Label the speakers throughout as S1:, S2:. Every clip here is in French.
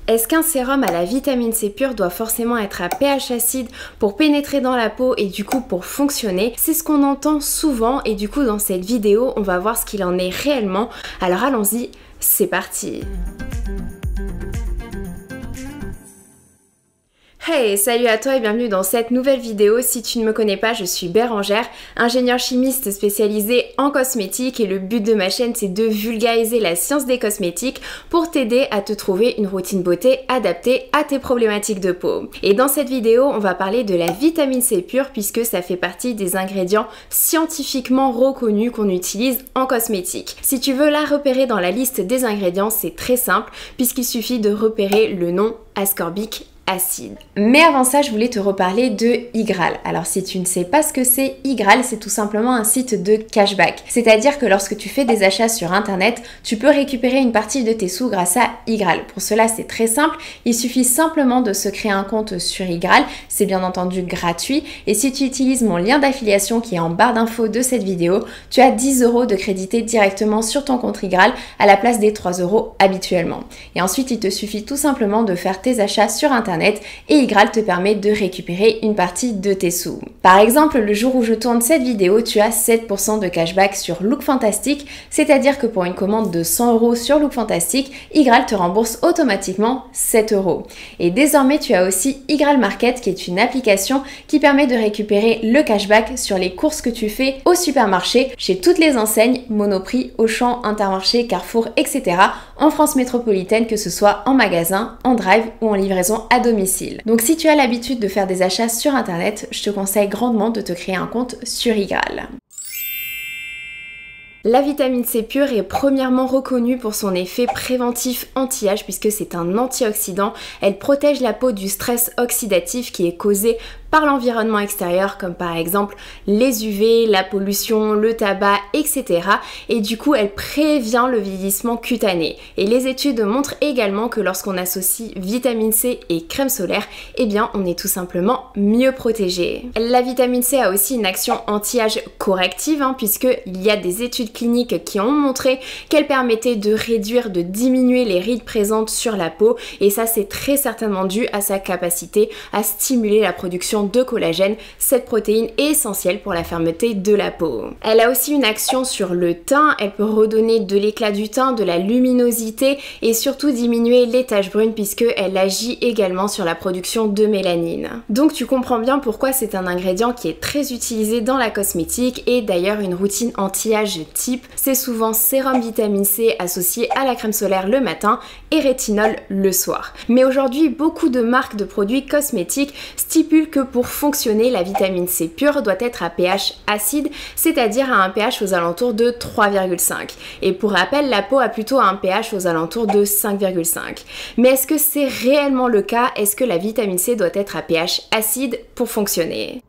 S1: Est-ce qu'un sérum à la vitamine C pure doit forcément être à pH acide pour pénétrer dans la peau et du coup pour fonctionner? C'est ce qu'on entend souvent et du coup dans cette vidéo on va voir ce qu'il en est réellement. Alors allons-y, c'est parti! Hey, salut à toi et bienvenue dans cette nouvelle vidéo. Si tu ne me connais pas, je suis Bérangère, ingénieure chimiste spécialisée en cosmétiques et le but de ma chaîne c'est de vulgariser la science des cosmétiques pour t'aider à te trouver une routine beauté adaptée à tes problématiques de peau. Et dans cette vidéo, on va parler de la vitamine C pure puisque ça fait partie des ingrédients scientifiquement reconnus qu'on utilise en cosmétique. Si tu veux la repérer dans la liste des ingrédients, c'est très simple puisqu'il suffit de repérer le nom ascorbique acide. Mais avant ça, je voulais te reparler de Igral. Alors si tu ne sais pas ce que c'est, Igral, c'est tout simplement un site de cashback. C'est-à-dire que lorsque tu fais des achats sur internet, tu peux récupérer une partie de tes sous grâce à Igral. Pour cela, c'est très simple. Il suffit simplement de se créer un compte sur Igral. C'est bien entendu gratuit. Et si tu utilises mon lien d'affiliation qui est en barre d'infos de cette vidéo, tu as 10 € de crédité directement sur ton compte Igral à la place des 3 € habituellement. Et ensuite, il te suffit tout simplement de faire tes achats sur internet et Igral te permet de récupérer une partie de tes sous. Par exemple, le jour où je tourne cette vidéo, tu as 7% de cashback sur Look Fantastic, c'est-à-dire que pour une commande de 100 € sur Look Fantastic, Igral te rembourse automatiquement 7 €. Et désormais, tu as aussi Igral Market qui est une application qui permet de récupérer le cashback sur les courses que tu fais au supermarché, chez toutes les enseignes, Monoprix, Auchan, Intermarché, Carrefour, etc. en France métropolitaine, que ce soit en magasin, en drive ou en livraison à domicile. Donc si tu as l'habitude de faire des achats sur internet, je te conseille grandement de te créer un compte sur Igral. La vitamine C pure est premièrement reconnue pour son effet préventif anti-âge puisque c'est un antioxydant. Elle protège la peau du stress oxydatif qui est causé par l'environnement extérieur comme par exemple les UV, la pollution, le tabac, etc. Et du coup, elle prévient le vieillissement cutané. Et les études montrent également que lorsqu'on associe vitamine C et crème solaire, eh bien on est tout simplement mieux protégé. La vitamine C a aussi une action anti-âge corrective puisqu'il y a des études cliniques qui ont montré qu'elle permettait de réduire, de diminuer les rides présentes sur la peau et ça c'est très certainement dû à sa capacité à stimuler la production de collagène, cette protéine est essentielle pour la fermeté de la peau. Elle a aussi une action sur le teint, elle peut redonner de l'éclat du teint, de la luminosité et surtout diminuer les taches brunes puisqu'elle agit également sur la production de mélanine. Donc tu comprends bien pourquoi c'est un ingrédient qui est très utilisé dans la cosmétique et d'ailleurs une routine anti-âge type, c'est souvent sérum vitamine C associé à la crème solaire le matin et rétinol le soir. Mais aujourd'hui, beaucoup de marques de produits cosmétiques stipulent que pour fonctionner, la vitamine C pure doit être à pH acide, c'est-à-dire à un pH aux alentours de 3,5. Et pour rappel, la peau a plutôt un pH aux alentours de 5,5. Mais est-ce que c'est réellement le cas? Est-ce que la vitamine C doit être à pH acide pour fonctionner?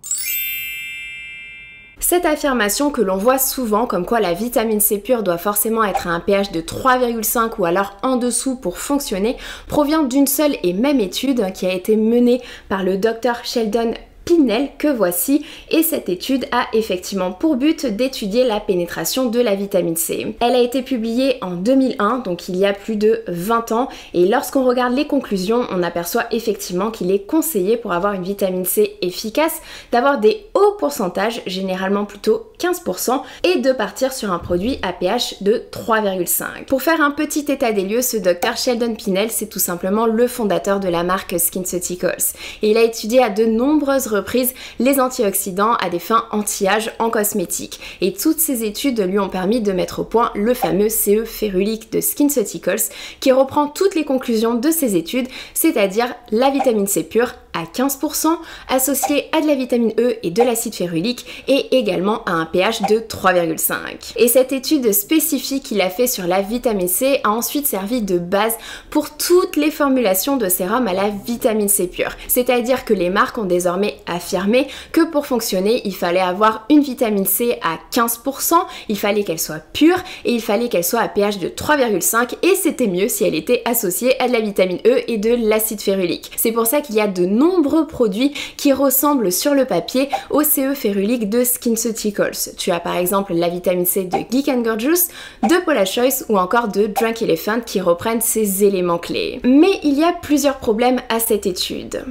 S1: Cette affirmation que l'on voit souvent comme quoi la vitamine C pure doit forcément être à un pH de 3,5 ou alors en dessous pour fonctionner provient d'une seule et même étude qui a été menée par le Dr Sheldon Pinel que voici et cette étude a effectivement pour but d'étudier la pénétration de la vitamine C. Elle a été publiée en 2001 donc il y a plus de 20 ans et lorsqu'on regarde les conclusions on aperçoit effectivement qu'il est conseillé pour avoir une vitamine C efficace d'avoir des hauts pourcentages, généralement plutôt 15% et de partir sur un produit à pH de 3,5. Pour faire un petit état des lieux, ce docteur Sheldon Pinel c'est tout simplement le fondateur de la marque SkinCeuticals et il a étudié à de nombreuses reprises les antioxydants à des fins anti-âge en cosmétique. Et toutes ces études lui ont permis de mettre au point le fameux CE férulique de SkinCeuticals qui reprend toutes les conclusions de ces études, c'est-à-dire la vitamine C pure à 15%, associée à de la vitamine E et de l'acide férulique et également à un pH de 3,5. Et cette étude spécifique qu'il a fait sur la vitamine C a ensuite servi de base pour toutes les formulations de sérum à la vitamine C pure. C'est-à-dire que les marques ont désormais affirmé que pour fonctionner, il fallait avoir une vitamine C à 15%, il fallait qu'elle soit pure et il fallait qu'elle soit à pH de 3,5 et c'était mieux si elle était associée à de la vitamine E et de l'acide férulique. C'est pour ça qu'il y a de nombreux produits qui ressemblent sur le papier au CE férulique de SkinCeuticals. Tu as par exemple la vitamine C de Geek & Gorgeous, de Paula's Choice ou encore de Drunk Elephant qui reprennent ces éléments clés. Mais il y a plusieurs problèmes à cette étude.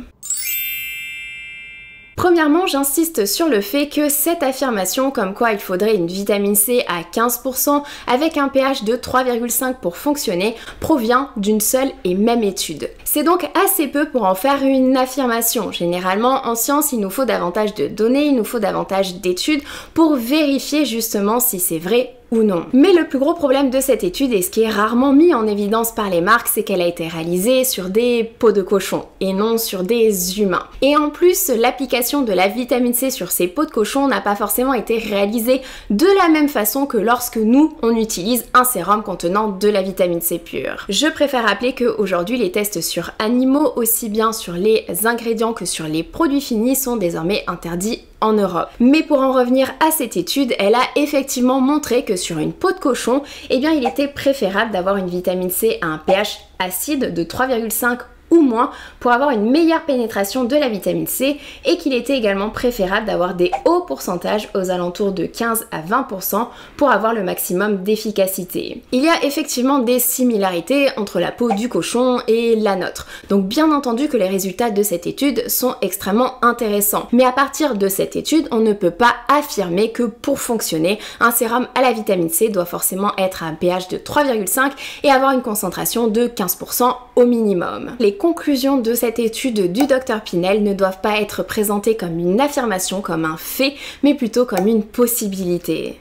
S1: Premièrement, j'insiste sur le fait que cette affirmation comme quoi il faudrait une vitamine C à 15% avec un pH de 3,5 pour fonctionner provient d'une seule et même étude. C'est donc assez peu pour en faire une affirmation. Généralement, en science, il nous faut davantage de données, il nous faut davantage d'études pour vérifier justement si c'est vrai ou non. Mais le plus gros problème de cette étude, et ce qui est rarement mis en évidence par les marques, c'est qu'elle a été réalisée sur des peaux de cochon et non sur des humains. Et en plus, l'application de la vitamine C sur ces peaux de cochon n'a pas forcément été réalisée de la même façon que lorsque nous, on utilise un sérum contenant de la vitamine C pure. Je préfère rappeler qu'aujourd'hui, les tests sur animaux, aussi bien sur les ingrédients que sur les produits finis, sont désormais interdits en Europe. Mais pour en revenir à cette étude, elle a effectivement montré que sur une peau de cochon, eh bien il était préférable d'avoir une vitamine C à un pH acide de 3,5 ou moins pour avoir une meilleure pénétration de la vitamine C et qu'il était également préférable d'avoir des hauts pourcentages aux alentours de 15 à 20% pour avoir le maximum d'efficacité. Il y a effectivement des similarités entre la peau du cochon et la nôtre, donc bien entendu que les résultats de cette étude sont extrêmement intéressants. Mais à partir de cette étude, on ne peut pas affirmer que pour fonctionner, un sérum à la vitamine C doit forcément être à un pH de 3,5 et avoir une concentration de 15% au minimum. Les conclusions de cette étude du Dr Pinel ne doivent pas être présentées comme une affirmation, comme un fait, mais plutôt comme une possibilité.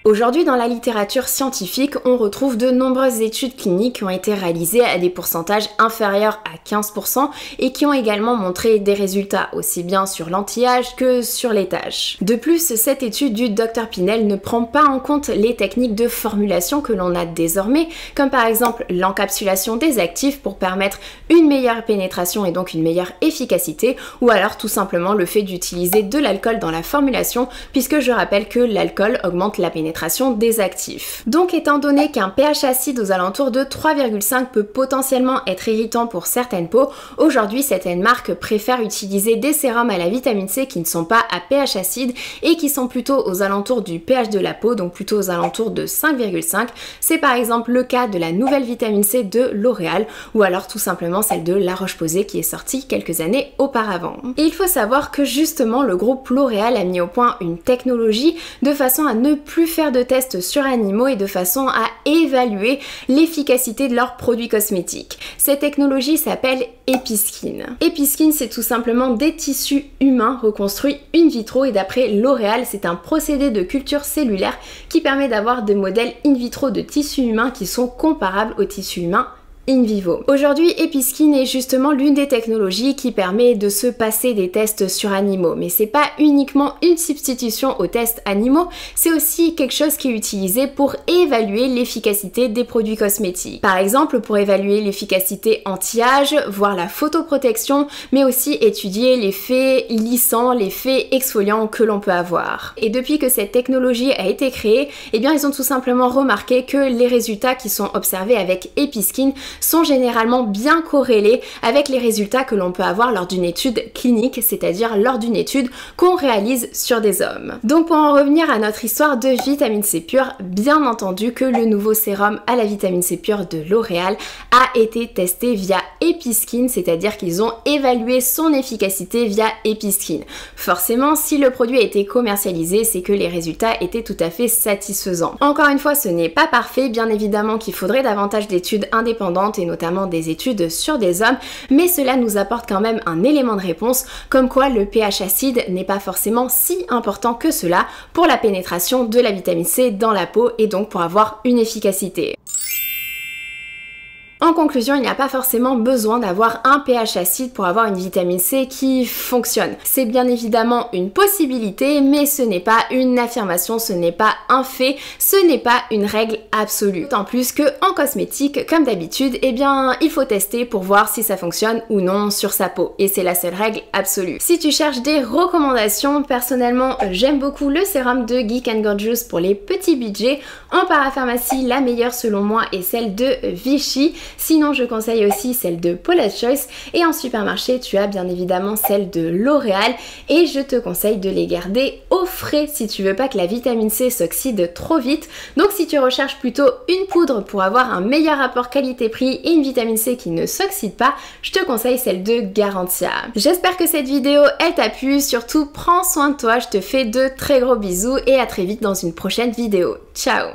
S1: Aujourd'hui, dans la littérature scientifique, on retrouve de nombreuses études cliniques qui ont été réalisées à des pourcentages inférieurs à 15% et qui ont également montré des résultats aussi bien sur l'anti-âge que sur les taches. De plus, cette étude du Dr Pinel ne prend pas en compte les techniques de formulation que l'on a désormais, comme par exemple l'encapsulation des actifs pour permettre une meilleure pénétration et donc une meilleure efficacité, ou alors tout simplement le fait d'utiliser de l'alcool dans la formulation, puisque je rappelle que l'alcool augmente la pénétration des actifs. Donc étant donné qu'un pH acide aux alentours de 3,5 peut potentiellement être irritant pour certaines peaux, aujourd'hui certaines marques préfèrent utiliser des sérums à la vitamine C qui ne sont pas à pH acide et qui sont plutôt aux alentours du pH de la peau, donc plutôt aux alentours de 5,5. C'est par exemple le cas de la nouvelle vitamine C de L'Oréal ou alors tout simplement celle de La Roche-Posay qui est sortie quelques années auparavant. Et il faut savoir que justement le groupe L'Oréal a mis au point une technologie de façon à ne plus faire de tests sur animaux et de façon à évaluer l'efficacité de leurs produits cosmétiques. Cette technologie s'appelle EpiSkin. EpiSkin, c'est tout simplement des tissus humains reconstruits in vitro et d'après L'Oréal, c'est un procédé de culture cellulaire qui permet d'avoir des modèles in vitro de tissus humains qui sont comparables aux tissus humains in vivo. Aujourd'hui, EpiSkin est justement l'une des technologies qui permet de se passer des tests sur animaux, mais c'est pas uniquement une substitution aux tests animaux, c'est aussi quelque chose qui est utilisé pour évaluer l'efficacité des produits cosmétiques. Par exemple, pour évaluer l'efficacité anti-âge, voir la photoprotection, mais aussi étudier l'effet lissant, l'effet exfoliant que l'on peut avoir. Et depuis que cette technologie a été créée, eh bien ils ont tout simplement remarqué que les résultats qui sont observés avec EpiSkin sont généralement bien corrélés avec les résultats que l'on peut avoir lors d'une étude clinique, c'est-à-dire lors d'une étude qu'on réalise sur des hommes. Donc pour en revenir à notre histoire de vitamine C pure, bien entendu que le nouveau sérum à la vitamine C pure de L'Oréal a été testé via EpiSkin, c'est-à-dire qu'ils ont évalué son efficacité via EpiSkin. Forcément, si le produit a été commercialisé, c'est que les résultats étaient tout à fait satisfaisants. Encore une fois, ce n'est pas parfait, bien évidemment qu'il faudrait davantage d'études indépendantes et notamment des études sur des hommes, mais cela nous apporte quand même un élément de réponse comme quoi le pH acide n'est pas forcément si important que cela pour la pénétration de la vitamine C dans la peau et donc pour avoir une efficacité. En En conclusion, il n'y a pas forcément besoin d'avoir un pH acide pour avoir une vitamine C qui fonctionne. C'est bien évidemment une possibilité, mais ce n'est pas une affirmation, ce n'est pas un fait, ce n'est pas une règle absolue. D'autant plus que en cosmétique, comme d'habitude, eh bien, il faut tester pour voir si ça fonctionne ou non sur sa peau. Et c'est la seule règle absolue. Si tu cherches des recommandations, personnellement, j'aime beaucoup le sérum de Geek & Gorgeous pour les petits budgets. En parapharmacie, la meilleure selon moi est celle de Vichy. Sinon, je conseille aussi celle de Paula's Choice. Et en supermarché, tu as bien évidemment celle de L'Oréal. Et je te conseille de les garder au frais si tu veux pas que la vitamine C s'oxyde trop vite. Donc si tu recherches plutôt une poudre pour avoir un meilleur rapport qualité-prix et une vitamine C qui ne s'oxyde pas, je te conseille celle de Garantia. J'espère que cette vidéo, elle t'a plu. Surtout, prends soin de toi. Je te fais de très gros bisous et à très vite dans une prochaine vidéo. Ciao!